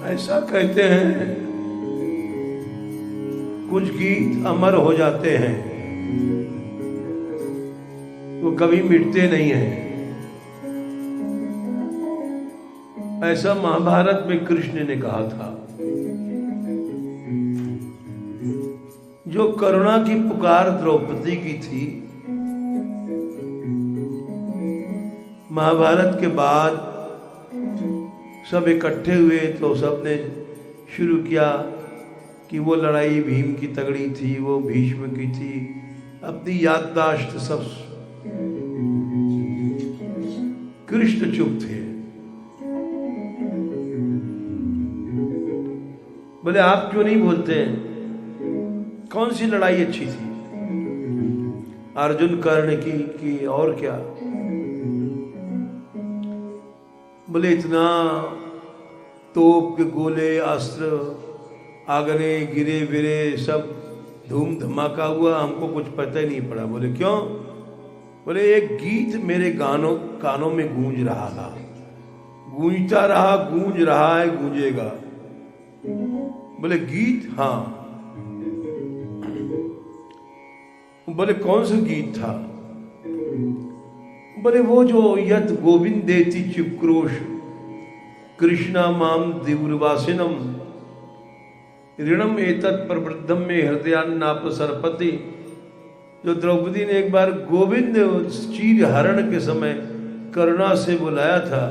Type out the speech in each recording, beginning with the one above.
ऐसा कहते हैं कुछ गीत अमर हो जाते हैं, वो कभी मिटते नहीं हैं। ऐसा महाभारत में कृष्ण ने कहा था। जो करुणा की पुकार द्रौपदी की थी, महाभारत के बाद सब इकट्ठे हुए तो सबने शुरू किया कि वो लड़ाई भीम की तगड़ी थी, वो भीष्म की थी। अपनी याददाश्त सब, कृष्ण चुप थे। बोले आप क्यों नहीं बोलते हैं? कौन सी लड़ाई अच्छी थी? अर्जुन कर्ण की और क्या? बोले इतना तोप के गोले, अस्त्र, आगने गिरे बिरे, सब धूम धमाका हुआ, हमको कुछ पता ही नहीं पड़ा। बोले क्यों? बोले एक गीत मेरे कानों में गूंज रहा था, गूंजता रहा, गूंज रहा है, गूंजेगा। बोले गीत? हाँ। बोले कौन सा गीत था? बोले वो जो यद गोविंदेति चिक्रोश कृष्णा माम दिव्रवासिनम ऋणम एतत् प्रवृद्धम में हृदयान्नाप सरपति। जो द्रौपदी ने एक बार गोविंद चीर हरण के समय करुणा से बुलाया था,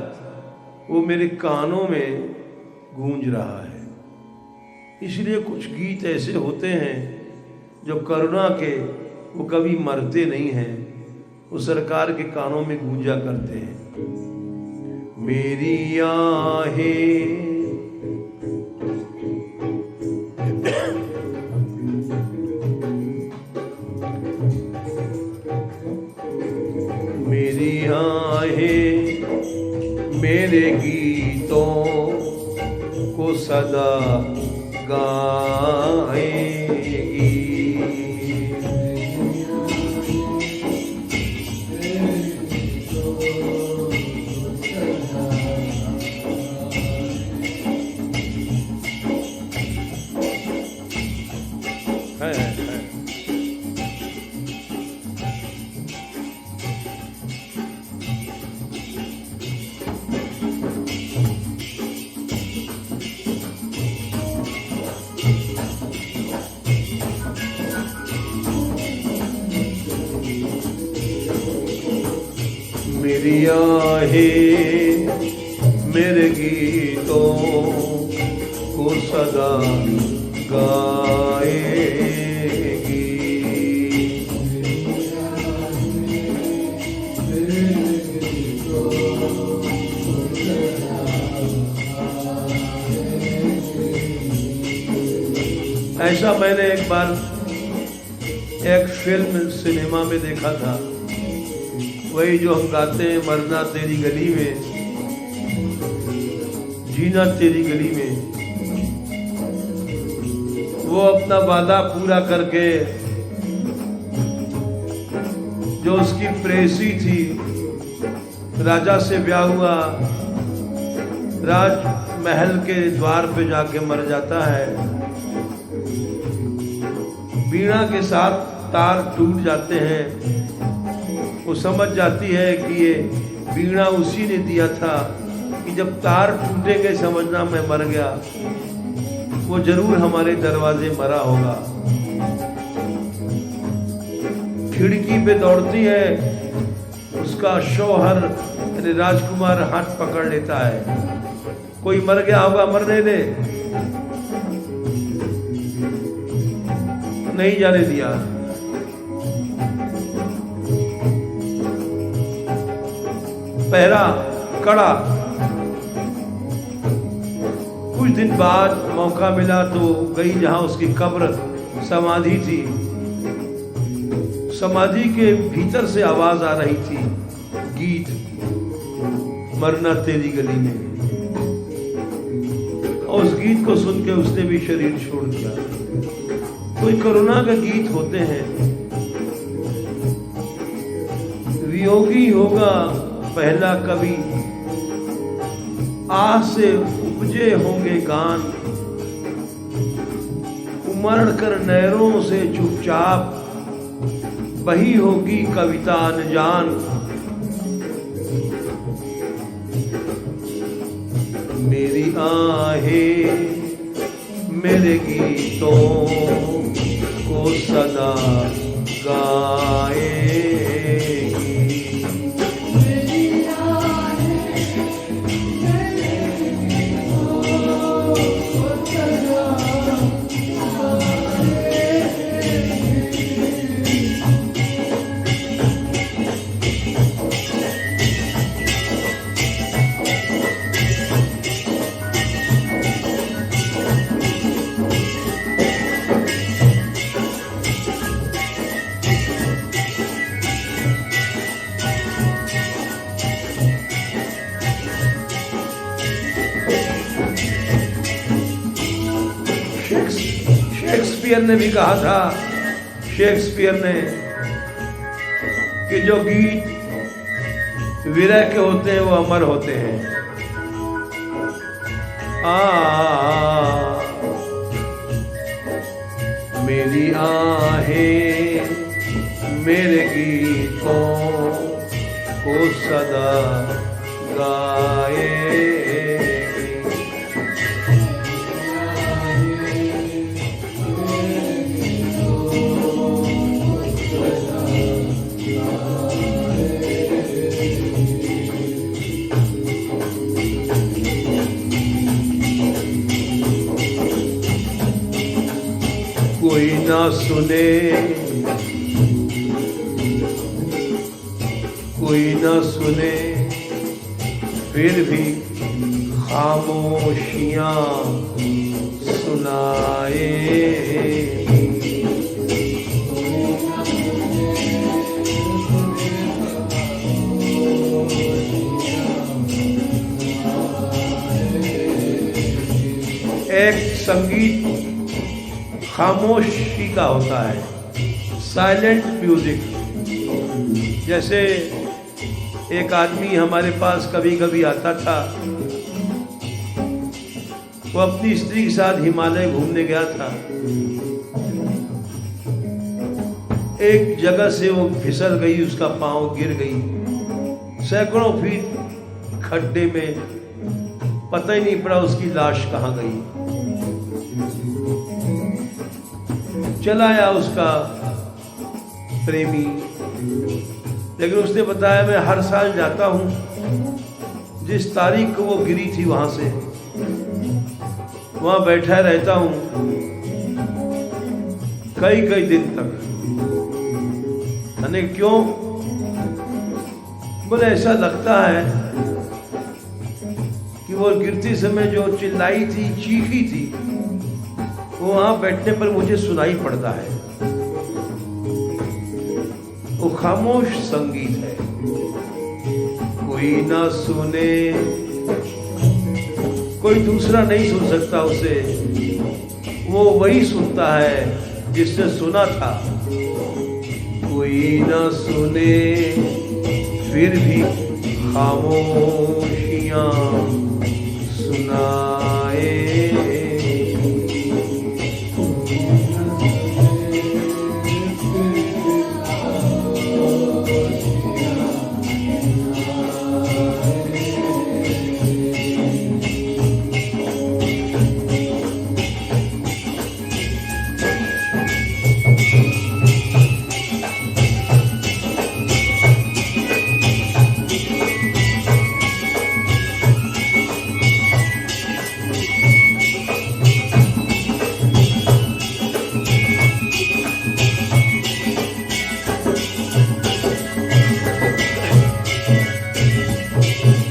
वो मेरे कानों में गूंज रहा है। इसलिए कुछ गीत ऐसे होते हैं जो करुणा के, वो कभी मरते नहीं हैं, वो सरकार के कानों में गूंजा करते हैं। मेरी आहें मेरी आहें मेरे गीतों को सदा गाएगी। मेरी आहें मेरे गीतों को सदा गाएगी। ऐसा मैंने एक बार एक फिल्म सिनेमा में देखा था। वही जो हम गाते हैं, मरना तेरी गली में, जीना तेरी गली में। वो अपना वादा पूरा करके, जो उसकी प्रेसी थी, राजा से ब्याह हुआ, राजमहल के द्वार पे जाके मर जाता है। वीणा के साथ तार टूट जाते हैं। वो समझ जाती है कि ये वीणा उसी ने दिया था, कि जब तार टूटेंगे समझना मैं मर गया, वो जरूर हमारे दरवाजे मरा होगा। खिड़की पे दौड़ती है, उसका शौहर यानी राजकुमार हाथ पकड़ लेता है। कोई मर गया होगा, मरने दे, नहीं जाने दिया। पहरा कड़ा। कुछ दिन बाद मौका मिला तो गई जहां उसकी कब्र समाधि थी। समाधि के भीतर से आवाज आ रही थी, गीत मरना तेरी गली में। और उस गीत को सुन के उसने भी शरीर छोड़ दिया। कोई करुणा के गीत होते हैं। वियोगी होगा पहला कवि, आह से उपजे गूंजे होंगे गान, उमड़ कर नहरों से चुपचाप बही होगी कविता अनजान। मेरी आहें मेरे गीतों को सदा गाएगी। शेक्सपियर ने भी कहा था, शेक्सपियर ने, कि जो गीत विरह के होते हैं वो अमर होते हैं। मेरी आहें मेरे गीतों को सदा गाए। कोई ना सुने, कोई ना सुने, फिर भी खामोशियां सुनाए। एक संगीत खामोशी का होता है, साइलेंट म्यूजिक। जैसे एक आदमी हमारे पास कभी कभी आता था, वो अपनी स्त्री के साथ हिमालय घूमने गया था। एक जगह से वो फिसल गई, उसका पांव गिर गई सैकड़ों फीट खड्डे में, पता ही नहीं पड़ा उसकी लाश कहाँ गई। चला आया उसका प्रेमी, लेकिन उसने बताया मैं हर साल जाता हूं, जिस तारीख को वो गिरी थी वहां से वहां बैठा रहता हूं कई कई दिन तक। यानी क्यों? बोले ऐसा लगता है कि वो गिरती समय जो चिल्लाई थी, चीखी थी, वो वहां बैठने पर मुझे सुनाई पड़ता है। वो खामोश संगीत है, कोई ना सुने, कोई दूसरा नहीं सुन सकता उसे, वो वही सुनता है जिसने सुना था। कोई ना सुने, फिर भी खामोशियां सुनाए।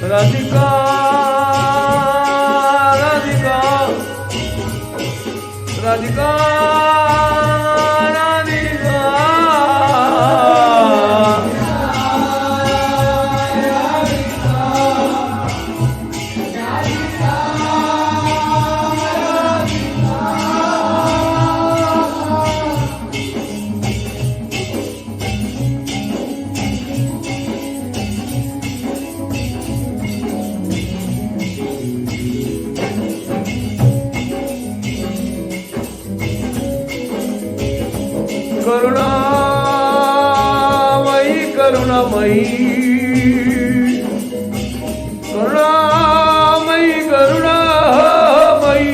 राधिका राधिका राधिका करुणामयी करुणामयी करुणामयी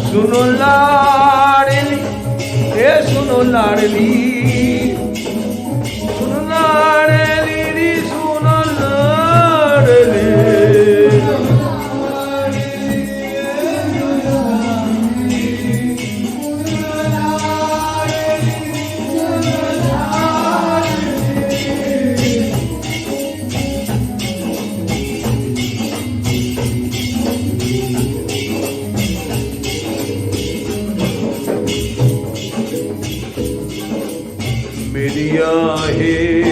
सुनो लाडली हे सुनो लाडली सुनो लाडली री सुनो लाडली मेरी आहें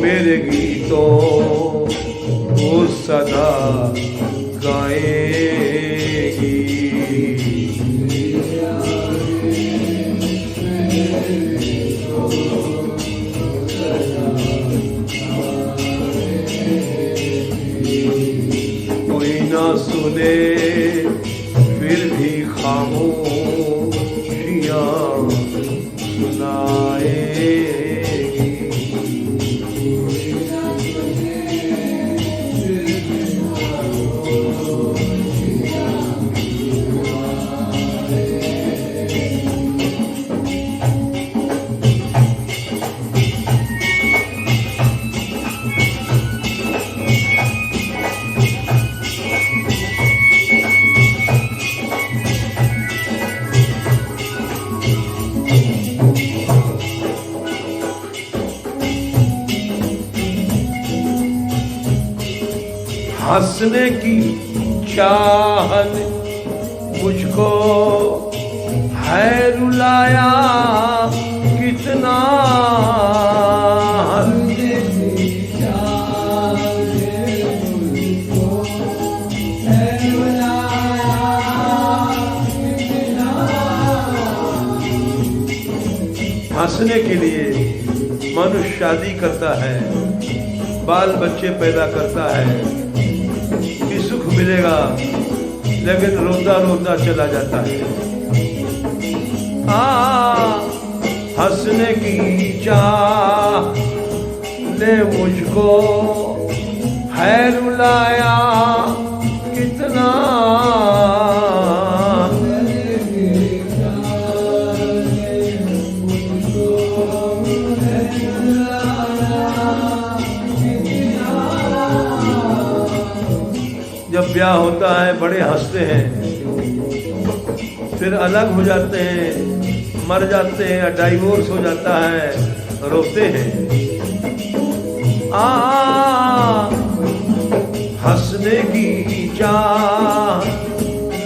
मेरे गीतों को सदा गाएगी। कोई ना सुने फिर भी खामोशियाँ हंसने की चाहत मुझको है रुलाया कितना। हंसने की चाहत मुझको है रुलाया कितना। हंसने के लिए मनुष्य शादी करता है, बाल बच्चे पैदा करता है, सुख मिलेगा, लेकिन रोता रोता चला जाता है। हंसने की चाह ने मुझको है रुलाया कितना। जब ब्याह होता है बड़े हंसते हैं, फिर अलग हो जाते हैं, मर जाते हैं या डाइवोर्स हो जाता है, रोते हैं। हंसने की चाह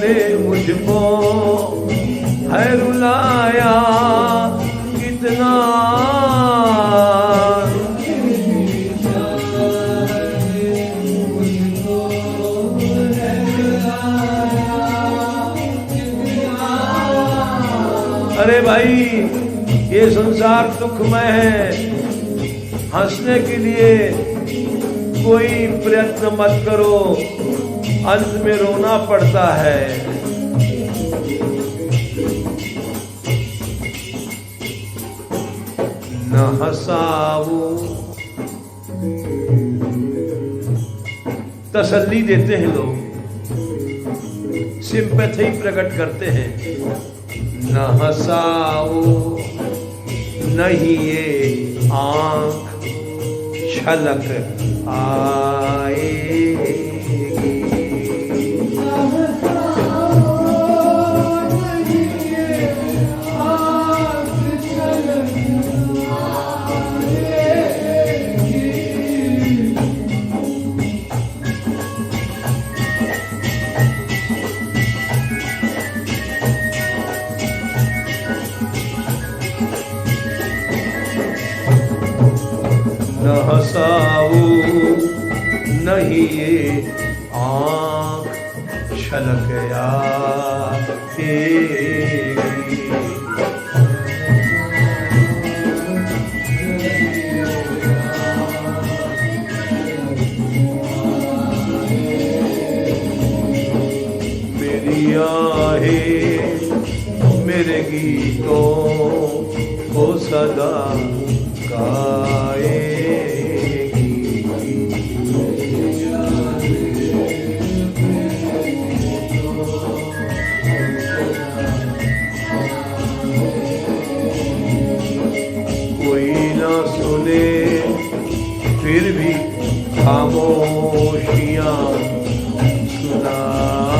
ने मुझको है रुलाया कितना। अरे भाई, ये संसार दुखमय है, हंसने के लिए कोई प्रयत्न मत करो, अंत में रोना पड़ता है। न हंसाओ, तसल्ली देते हैं लोग, सिंपैथी प्रकट करते हैं। न हंसाओ नहीं ये आँख छलक आएगी। न हंसाओ नहीं ये आँख छलक आएगी। मेरी आहें मेरे गीतों को सदा गाएगी। कोई ना सुने फिर भी खामोशियां सुनाएगी।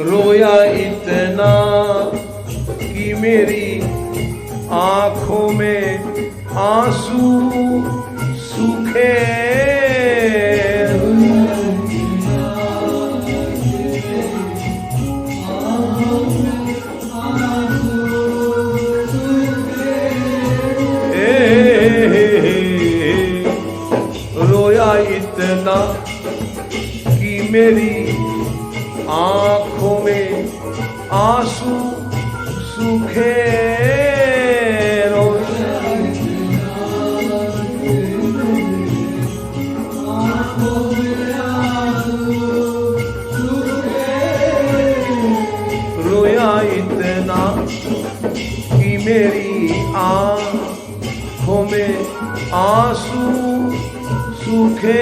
रोया इतना कि मेरी आंखों में आंसू सूखे। रोया इतना कि मेरी आंखों में आंसू सूखे। रोया इतना कि मेरी आंखों में आंसू सूखे।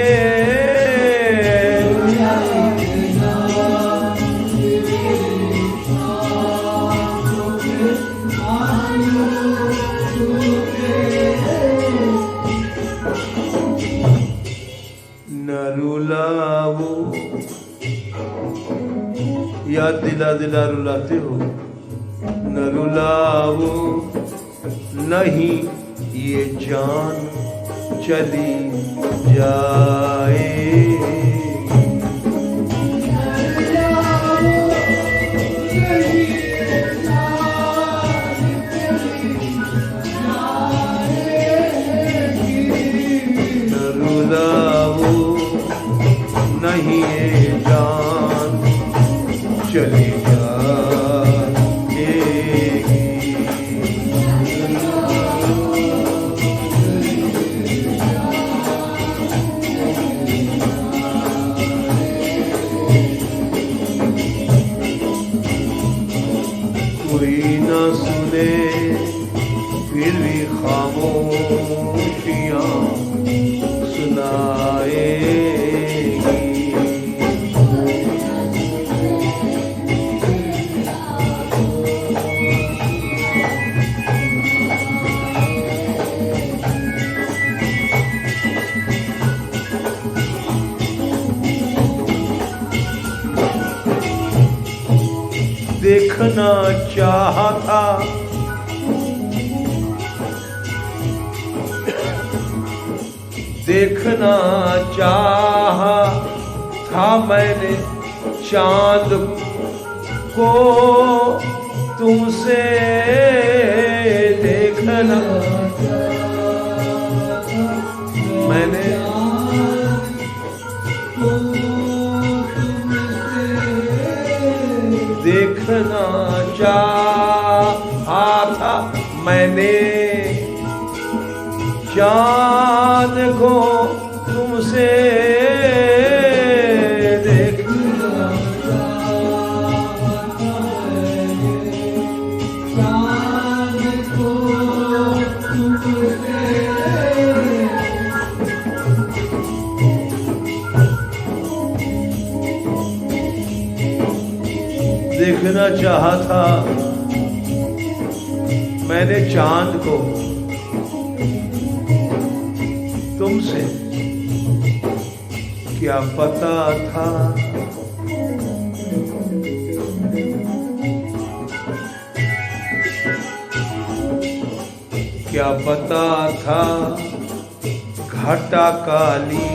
रुलाओ या दिला दिला रुलाते हो, न रुलाओ नहीं ये जान चली जाए। नहीं ये जान चली जाएगी। कोई न सुने फिर भी खामोशियां सुनाए। देखना चाहता देखना चाहा था मैंने चांद को तुमसे। देखना मैंने देखना चाहा था मैंने चांद को तुमसे। देखना चांद को तुमसे। देखना चाहा था मैंने चांद को तुमसे क्या पता था, क्या पता था घटा काली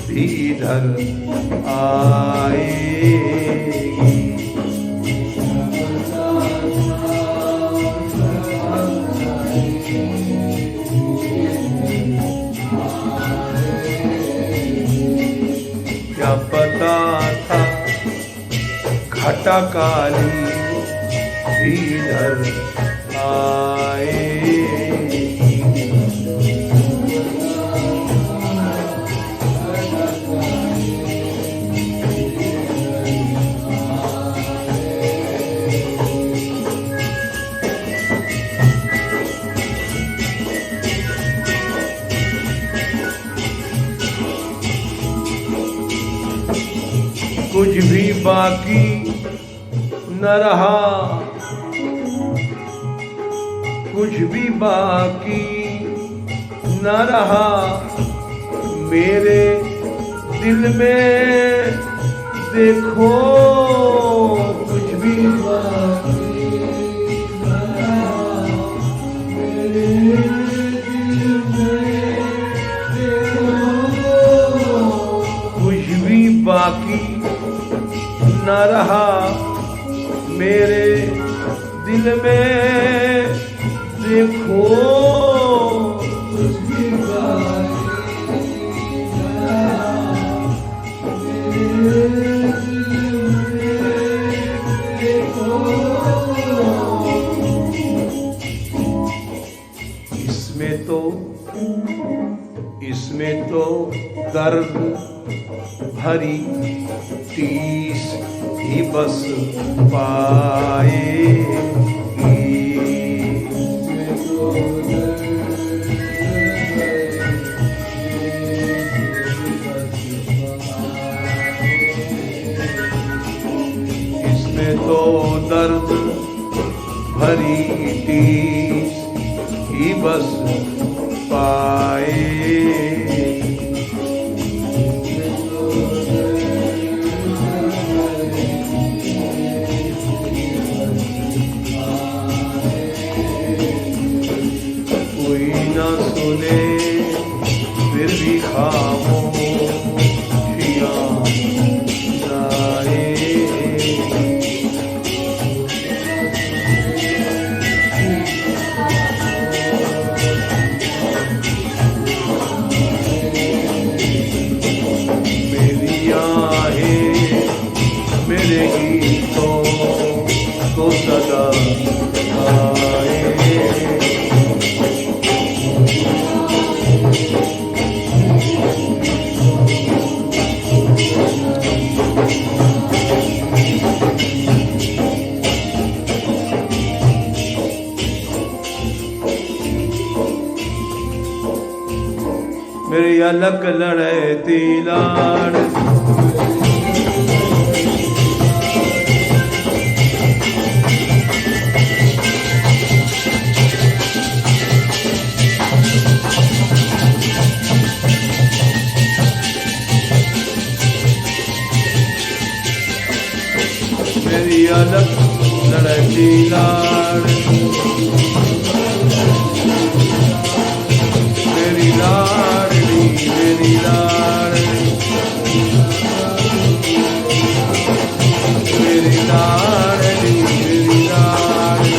भी इधर आएगी। क्या पता था घटा काली भी इधर आएगी। कुछ भी बाकी न रहा, कुछ भी बाकी न रहा मेरे दिल में, देखो कुछ भी बाकी न रहा मेरे दिल में, देखो कुछ भी बाकी न रहा मेरे दिल में, देखो कुछ भी बाकी न रहा मेरे दिल में, देखो। इसमें तो दर्द भरी टीस ही बस पाएगी। इसमें तो दर्द भरी टीस ही बस पाए। कोई ना सुने फिर भी खामोशियां जाए। मेरी आहें मेरे गीतों को सदा आए। मेरी अलग लड़े तिलाड़ मेरी अलग लड़े तिलाड़ मेरी लाडली मेरी लाडली मेरी लाडली मेरी लाडली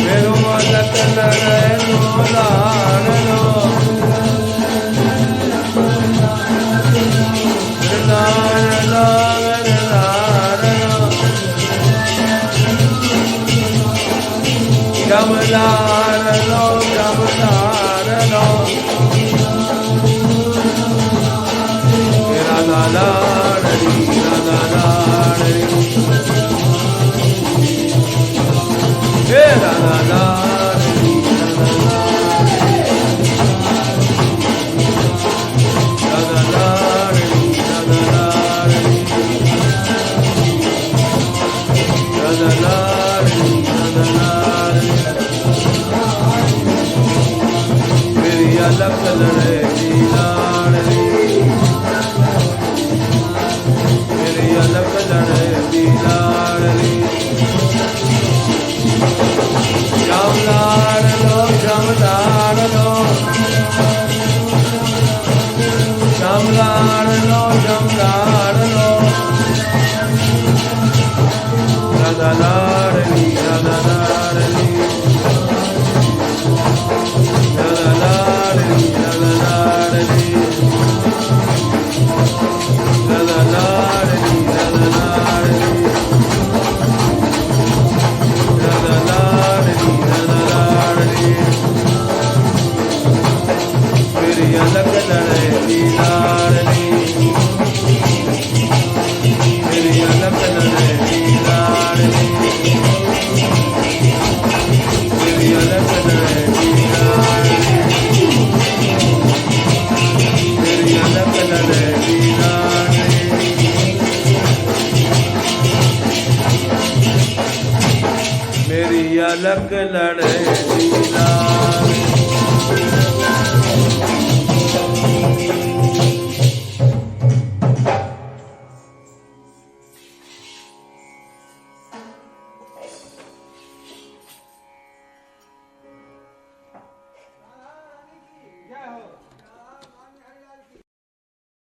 मेरो अलग लड़े लो लाडलो लाडलो Jamlarlo, jamlarlo, la la la la la la la la la la la la लख लड़े लीला